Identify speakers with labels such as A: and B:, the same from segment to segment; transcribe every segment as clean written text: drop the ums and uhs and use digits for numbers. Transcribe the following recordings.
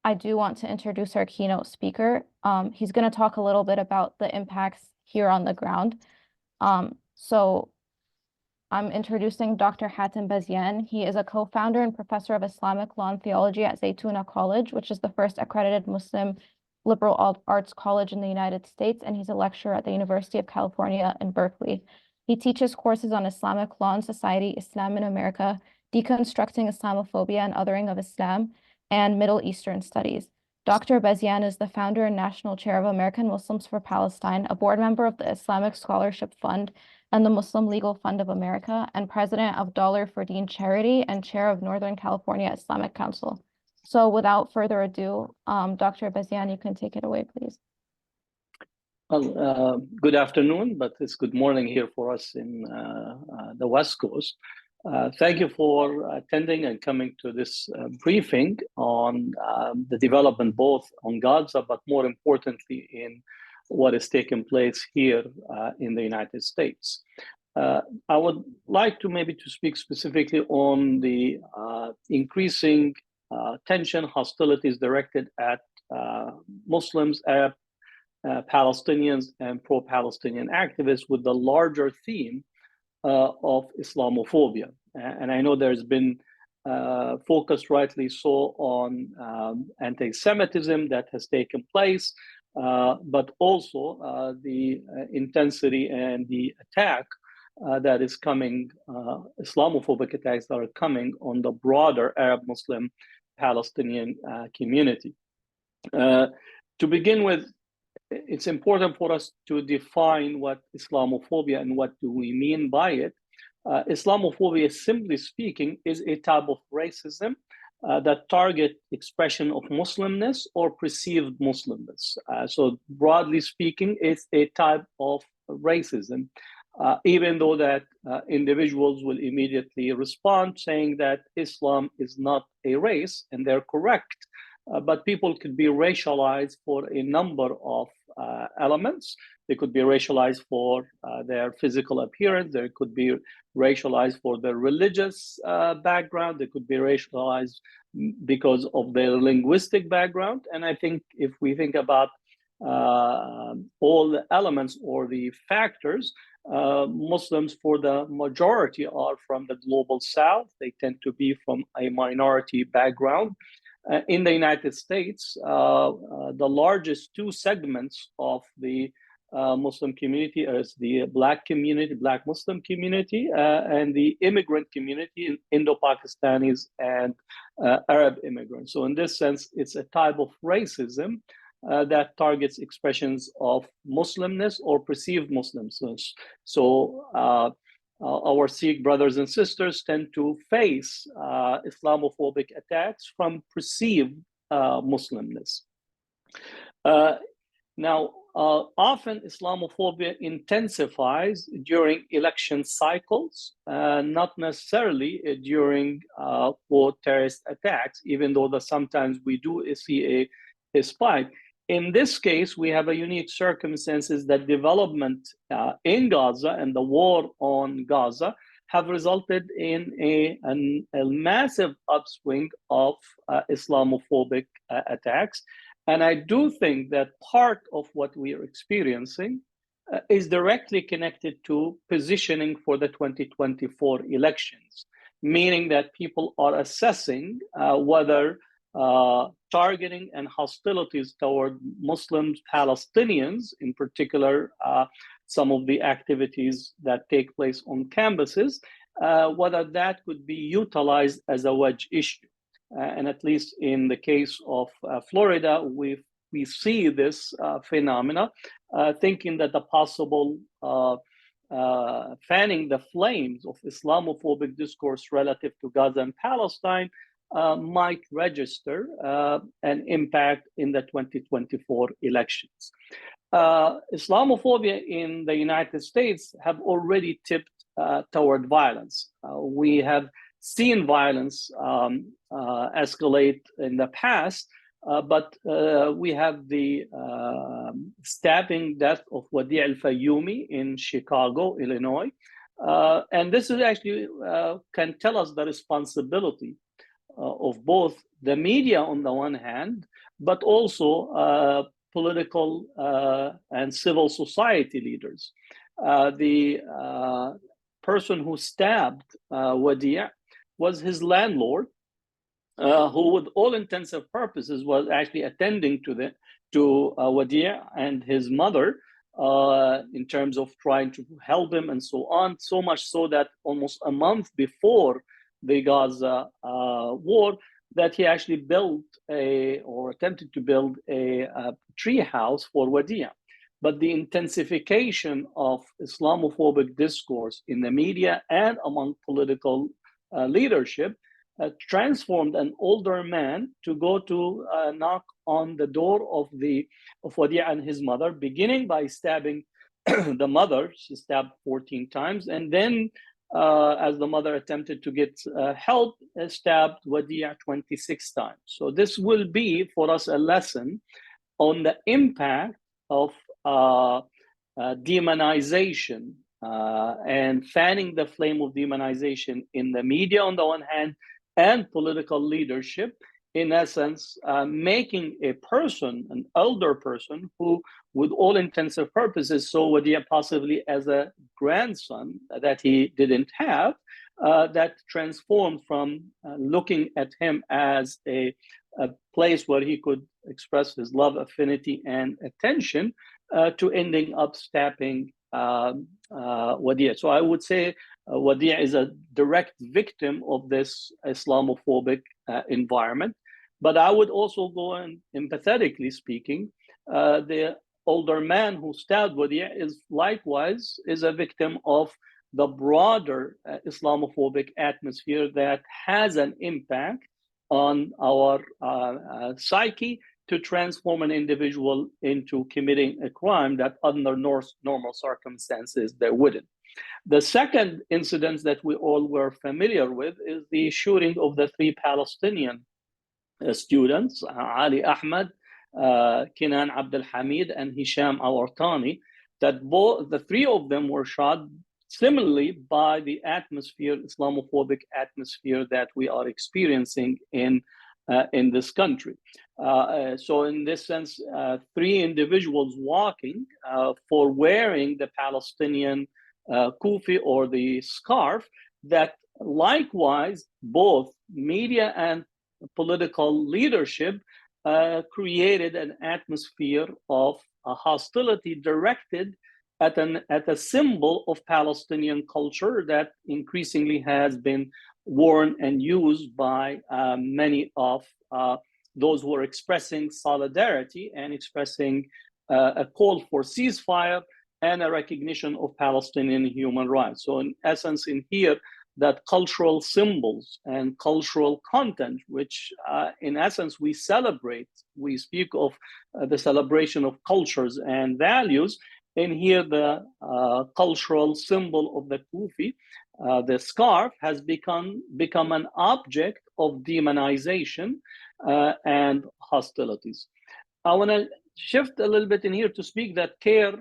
A: I do want to introduce our keynote speaker. He's going to talk a little bit about the impacts here on the ground. So I'm introducing Dr. Hatem Bazian. He is a co-founder and professor of Islamic law and theology at Zaytuna College, which is the first accredited Muslim liberal arts college in the United States, and he's a lecturer at the University of California in Berkeley. He teaches courses on Islamic law and society, Islam in America, deconstructing Islamophobia and othering of Islam, and Middle Eastern studies. Dr. Bazian is the founder and national chair of American Muslims for Palestine, a board member of the Islamic Scholarship Fund and the Muslim Legal Fund of America, and president of Dollar for Deen Charity and chair of Northern California Islamic Council. So without further ado, Dr. Bazian, you can take it away, please.
B: Well, good afternoon, but it's good morning here for us in the West Coast. Thank you for attending and coming to this briefing on the development both on Gaza, but more importantly in what is taking place here in the United States. I would like to maybe speak specifically on the increasing tension, hostilities directed at Muslims, Arab Palestinians, and pro-Palestinian activists with the larger theme of Islamophobia. And I know there's been focus rightly so on anti-Semitism that has taken place, but also the intensity and the attack that is coming, Islamophobic attacks that are coming on the broader Arab Muslim Palestinian community. To begin with, it's important for us to define what Islamophobia and what do we mean by it. Islamophobia, simply speaking, is a type of racism that target expression of Muslimness or perceived Muslimness. So broadly speaking, it's a type of racism, even though that individuals will immediately respond saying that Islam is not a race, and they're correct. But people could be racialized for a number of elements. They could be racialized for their physical appearance. They could be racialized for their religious background. They could be racialized because of their linguistic background. And I think if we think about all the elements or the factors, Muslims for the majority are from the global South. They tend to be from a minority background. In the United States, the largest two segments of the Muslim community is the Black community, Black Muslim community, and the immigrant community, Indo-Pakistanis and Arab immigrants. So in this sense, it's a type of racism that targets expressions of Muslimness or perceived Muslims. So our Sikh brothers and sisters tend to face Islamophobic attacks from perceived Muslimness. Now, often Islamophobia intensifies during election cycles, not necessarily during terrorist attacks, even though that sometimes we do see a spike. In this case, we have a unique circumstances that development in Gaza and the war on Gaza have resulted in a massive upswing of Islamophobic attacks. And I do think that part of what we are experiencing is directly connected to positioning for the 2024 elections, meaning that people are assessing whether targeting and hostilities toward Muslims, Palestinians, in particular, some of the activities that take place on campuses, whether that could be utilized as a wedge issue. And at least in the case of Florida, we see this phenomena, thinking that the possible fanning the flames of Islamophobic discourse relative to Gaza and Palestine might register an impact in the 2024 elections. Islamophobia in the United States have already tipped toward violence. We have seen violence escalate in the past, but we have the stabbing death of Wadi al-Fayoumi in Chicago, Illinois. And this is actually can tell us the responsibility of both the media on the one hand, but also political and civil society leaders. The person who stabbed Wadia was his landlord, who, with all intents and purposes, was actually attending to Wadia and his mother in terms of trying to help him and so on. So much so that almost a month before the Gaza war, that he actually built or attempted to build a tree house for Wadia. But the intensification of Islamophobic discourse in the media and among political leadership transformed an older man to go to knock on the door of Wadia and his mother, beginning by stabbing the mother. She stabbed 14 times, and then as the mother attempted to get help, stabbed Wadia 26 times. So this will be for us a lesson on the impact of demonization and fanning the flame of demonization in the media on the one hand, and political leadership, in essence, making a person, an elder person, who, with all intents and purposes, saw Wadia possibly as a grandson that he didn't have, that transformed from looking at him as a place where he could express his love, affinity, and attention, to ending up stabbing Wadia. So I would say Wadia is a direct victim of this Islamophobic environment. But I would also go in, empathetically speaking, the older man who stabbed Wadia is likewise a victim of the broader Islamophobic atmosphere that has an impact on our psyche to transform an individual into committing a crime that under normal circumstances they wouldn't. The second incident that we all were familiar with is the shooting of the 3 Palestinian students, Ali Ahmed, Kinan Abdel Hamid, and Hisham Awartani, that the 3 of them were shot similarly by the atmosphere, Islamophobic atmosphere that we are experiencing in this country. So in this sense, 3 individuals walking for wearing the Palestinian kufi or the scarf, that likewise both media and political leadership created an atmosphere of hostility directed at a symbol of Palestinian culture that increasingly has been worn and used by many of those who are expressing solidarity and expressing a call for ceasefire and a recognition of Palestinian human rights. So in essence, in here, that cultural symbols and cultural content, which in essence we celebrate, we speak of the celebration of cultures and values. In here, the cultural symbol of the kufi, the scarf, has become an object of demonization and hostilities. I want to shift a little bit in here to speak that CARE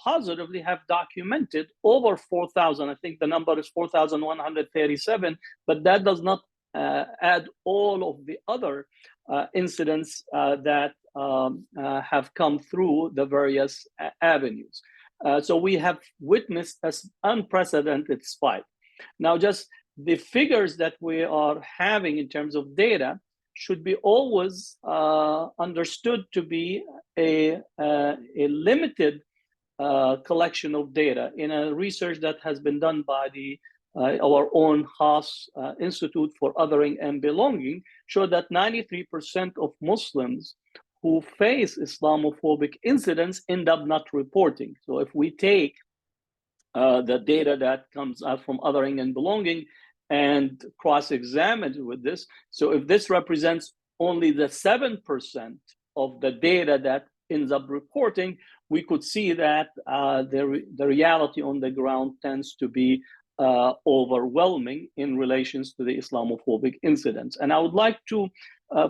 B: positively have documented over 4,000. I think the number is 4,137, but that does not add all of the other incidents that have come through the various avenues. So we have witnessed an unprecedented spike. Now, just the figures that we are having in terms of data should be always understood to be a limited collection of data. In a research that has been done by our own Haas Institute for Othering and Belonging, showed that 93% of Muslims who face Islamophobic incidents end up not reporting. So if we take the data that comes out from Othering and Belonging and cross-examined with this, so if this represents only the 7% of the data that ends up reporting, we could see that the reality on the ground tends to be overwhelming in relations to the Islamophobic incidents. And I would like to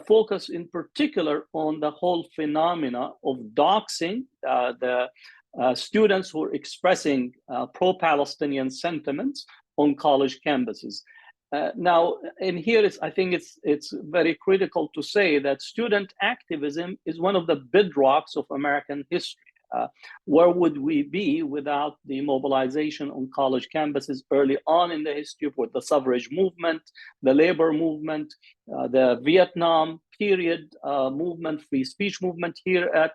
B: focus in particular on the whole phenomena of doxing the students who are expressing pro-Palestinian sentiments on college campuses. Now, in here, I think it's very critical to say that student activism is one of the bedrocks of American history. Where would we be without the mobilization on college campuses early on in the history with the suffrage movement, the labor movement, the Vietnam period movement, free speech movement here at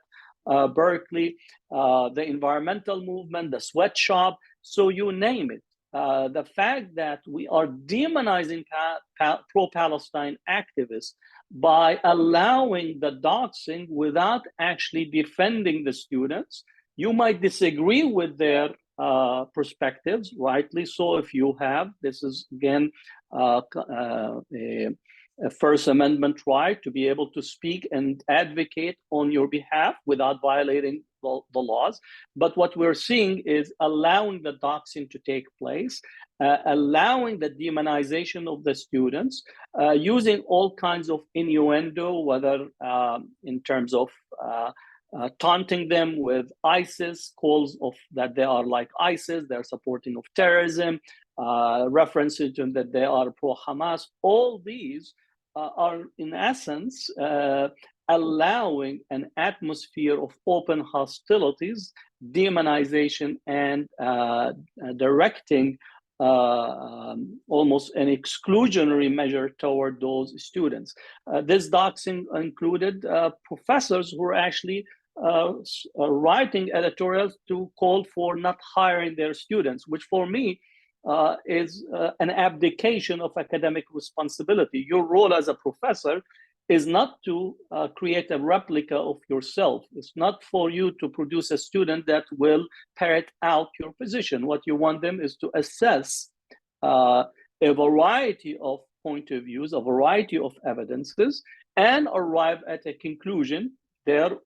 B: Berkeley, the environmental movement, the sweatshop, so you name it. The fact that we are demonizing pro-Palestine activists by allowing the doxing without actually defending the students. You might disagree with their perspectives, rightly so, if you have. This is, again, a First Amendment right to be able to speak and advocate on your behalf without violating the laws. But what we're seeing is allowing the doxing to take place, allowing the demonization of the students, using all kinds of innuendo, whether in terms of taunting them with ISIS, calls of that they are like ISIS, they're supporting of terrorism, references to that they are pro-Hamas. All these are in essence allowing an atmosphere of open hostilities, demonization, and directing almost an exclusionary measure toward those students. This doxing included professors who were actually writing editorials to call for not hiring their students, which for me is an abdication of academic responsibility. Your role as a professor is not to create a replica of yourself. It's not for you to produce a student that will parrot out your position. What you want them is to assess a variety of point of views, a variety of evidences, and arrive at a conclusion, their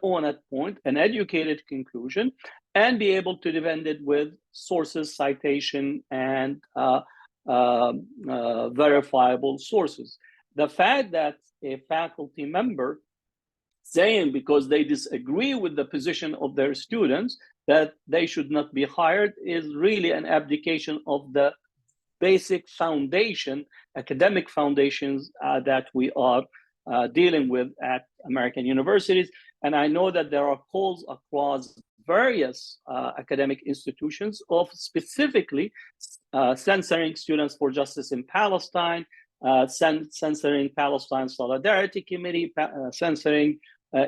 B: own at point, an educated conclusion, and be able to defend it with sources, citation, and verifiable sources. The fact that a faculty member saying because they disagree with the position of their students that they should not be hired is really an abdication of the basic foundation, academic foundations that we are dealing with at American universities. And I know that there are calls across various academic institutions of specifically censoring Students for Justice in Palestine, censoring Palestine Solidarity Committee, censoring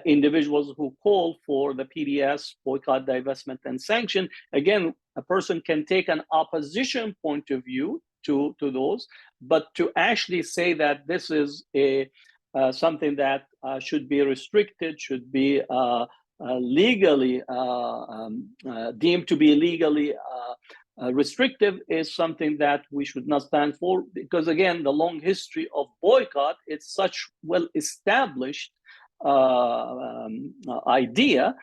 B: individuals who call for the PDS, boycott, divestment, and sanction. Again, a person can take an opposition point of view to those, but to actually say that this is a something that should be restricted, should be legally deemed to be legally restrictive is something that we should not stand for, because again, the long history of boycott, it's such well-established idea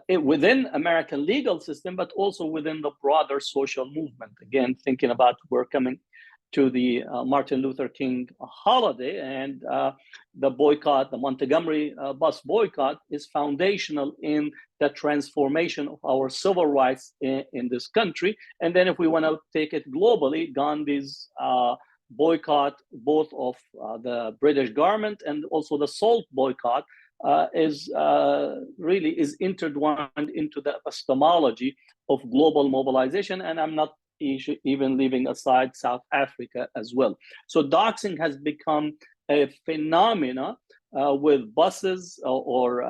B: within American legal system, but also within the broader social movement. Again, thinking about we're coming to the Martin Luther King holiday, and the boycott, the Montgomery bus boycott, is foundational in the transformation of our civil rights in this country. And then if we want to take it globally, Gandhi's boycott, both of the British government and also the salt boycott, is intertwined into the epistemology of global mobilization. And I'm not even leaving aside South Africa as well. So doxing has become a phenomena with buses or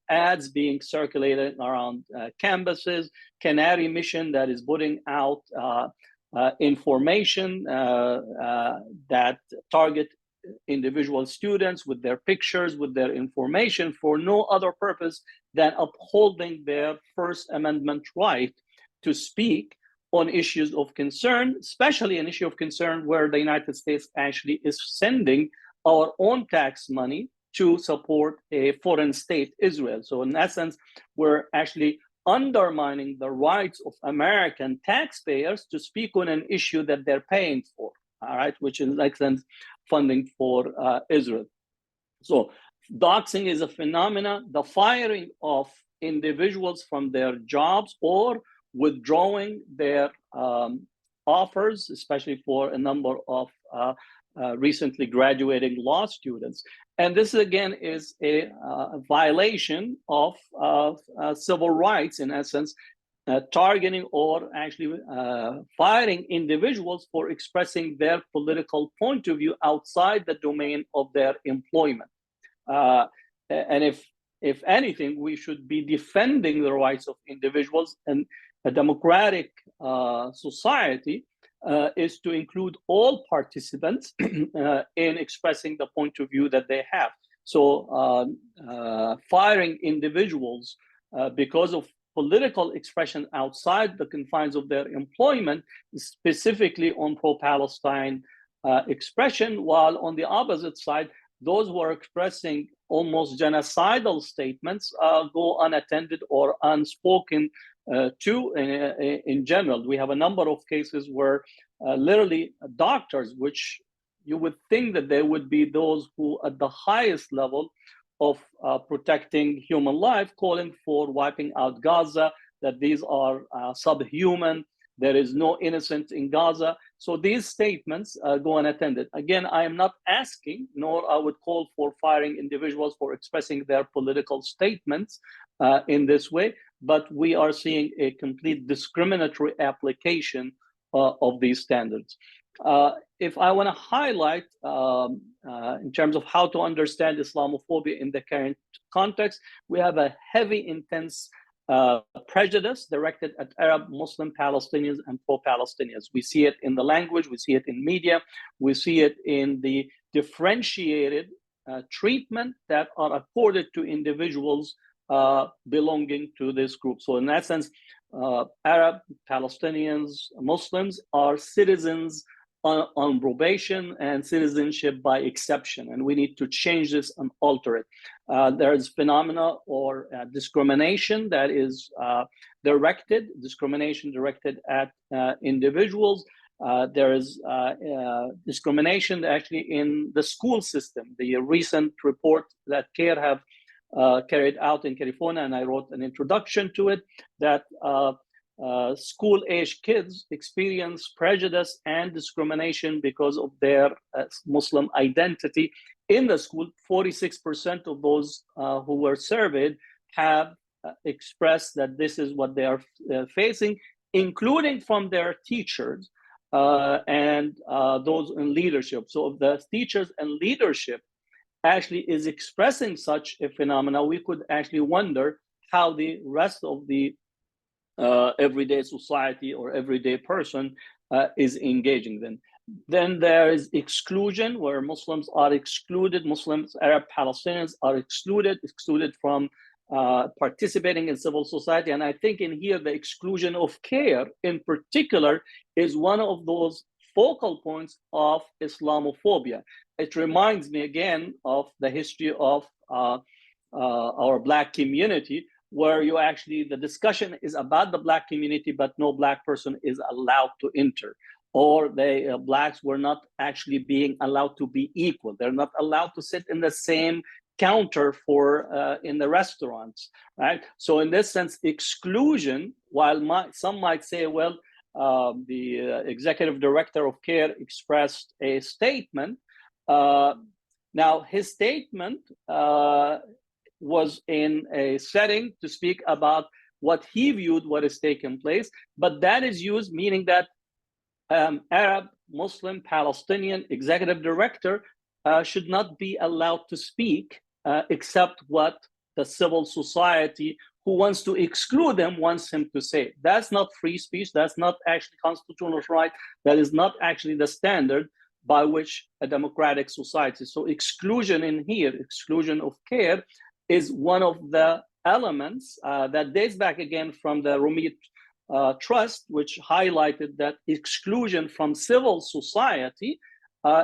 B: ads being circulated around campuses, Canary Mission that is putting out information that target individual students with their pictures, with their information for no other purpose than upholding their First Amendment right to speak on issues of concern, especially an issue of concern where the United States actually is sending our own tax money to support a foreign state, Israel. So in essence, we're actually undermining the rights of American taxpayers to speak on an issue that they're paying for, all right, which is in essence funding for Israel. So doxing is a phenomena, the firing of individuals from their jobs or withdrawing their offers, especially for a number of recently graduating law students. And this, again, is a violation of civil rights, in essence, targeting or actually firing individuals for expressing their political point of view outside the domain of their employment. And if anything, we should be defending the rights of individuals, and a democratic society is to include all participants in expressing the point of view that they have. So firing individuals because of political expression outside the confines of their employment, specifically on pro-Palestine expression, while on the opposite side, those who are expressing almost genocidal statements go unattended or unspoken to in general. We have a number of cases where literally doctors, which you would think that they would be those who at the highest level of protecting human life, calling for wiping out Gaza, that these are subhuman, there is no innocent in Gaza. So these statements go unattended. Again, I am not asking, nor I would call for firing individuals for expressing their political statements in this way, but we are seeing a complete discriminatory application of these standards. If I want to highlight in terms of how to understand Islamophobia in the current context, we have a heavy, intense prejudice directed at Arab, Muslim, Palestinians, and pro-Palestinians. We see it in the language, we see it in media, we see it in the differentiated treatment that are accorded to individuals belonging to this group. So in that sense, Arab, Palestinians, Muslims are citizens on probation and citizenship by exception, and we need to change this and alter it. There is phenomena or discrimination that is discrimination directed at individuals. There is discrimination actually in the school system. The recent report that CARE have carried out in California, and I wrote an introduction to it, that school-age kids experience prejudice and discrimination because of their Muslim identity in the school. 46% of those who were surveyed have expressed that this is what they are facing, including from their teachers and those in leadership. So if the teachers and leadership actually is expressing such a phenomena, we could actually wonder how the rest of the everyday society or everyday person is engaging them. Then there is exclusion, where Muslims are excluded. Muslims, Arab, Palestinians are excluded from participating in civil society. And I think in here, the exclusion of CARE in particular is one of those focal points of Islamophobia. It reminds me again of the history of our Black community, where you actually, the discussion is about the Black community, but no Black person is allowed to enter, or the Blacks were not actually being allowed to be equal. They're not allowed to sit in the same counter for in the restaurants, right? So in this sense, exclusion, while some might say, well, the executive director of CARE expressed a statement. Now, his statement was in a setting to speak about what he viewed what is taking place, but that is used, meaning that Arab, Muslim, Palestinian executive director should not be allowed to speak except what the civil society who wants to exclude them wants him to say. That's not free speech. That's not actually constitutional right. That is not actually the standard by which a democratic society. So exclusion in here, exclusion of CARE, is one of the elements that dates back again from the Rumit Trust, which highlighted that exclusion from civil society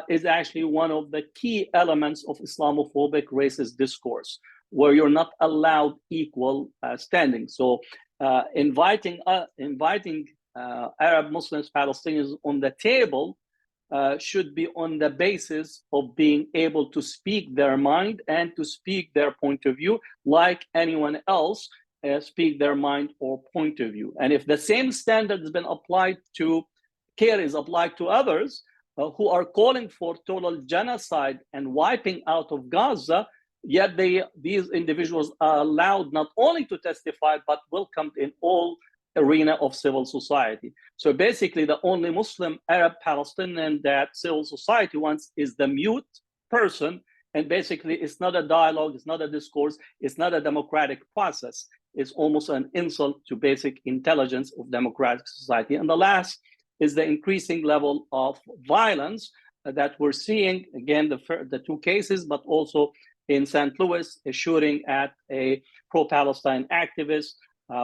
B: is actually one of the key elements of Islamophobic racist discourse, where you're not allowed equal standing. So inviting Arab, Muslims, Palestinians on the table should be on the basis of being able to speak their mind and to speak their point of view like anyone else speak their mind or point of view. And if the same standard has been applied to care is applied to others who are calling for total genocide and wiping out of Gaza, yet these individuals are allowed not only to testify, but welcomed in all arena of civil society. So basically, the only Muslim, Arab, Palestinian that civil society wants is the mute person. And basically, it's not a dialogue, it's not a discourse, it's not a democratic process. It's almost an insult to basic intelligence of democratic society. And the last is the increasing level of violence that we're seeing, again, the two cases, but also in St. Louis, a shooting at a pro-Palestine activist.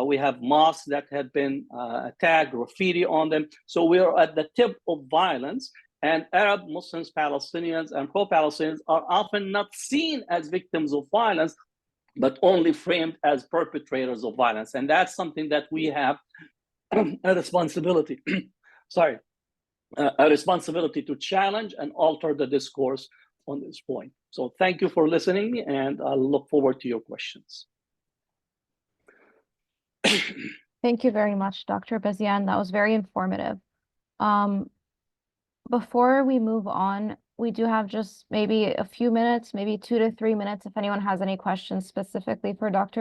B: We have mosques that have been attacked, graffiti on them. So we are at the tip of violence. And Arab, Muslims, Palestinians, and pro-Palestinians are often not seen as victims of violence, but only framed as perpetrators of violence. And that's something that we have a responsibility, a responsibility to challenge and alter the discourse on this point. So thank you for listening, and I'll look forward to your questions.
A: Thank you very much, Dr. Bazian. That was very informative. Before we move on, we do have just maybe a few minutes, maybe 2 to 3 minutes, if anyone has any questions specifically for Dr.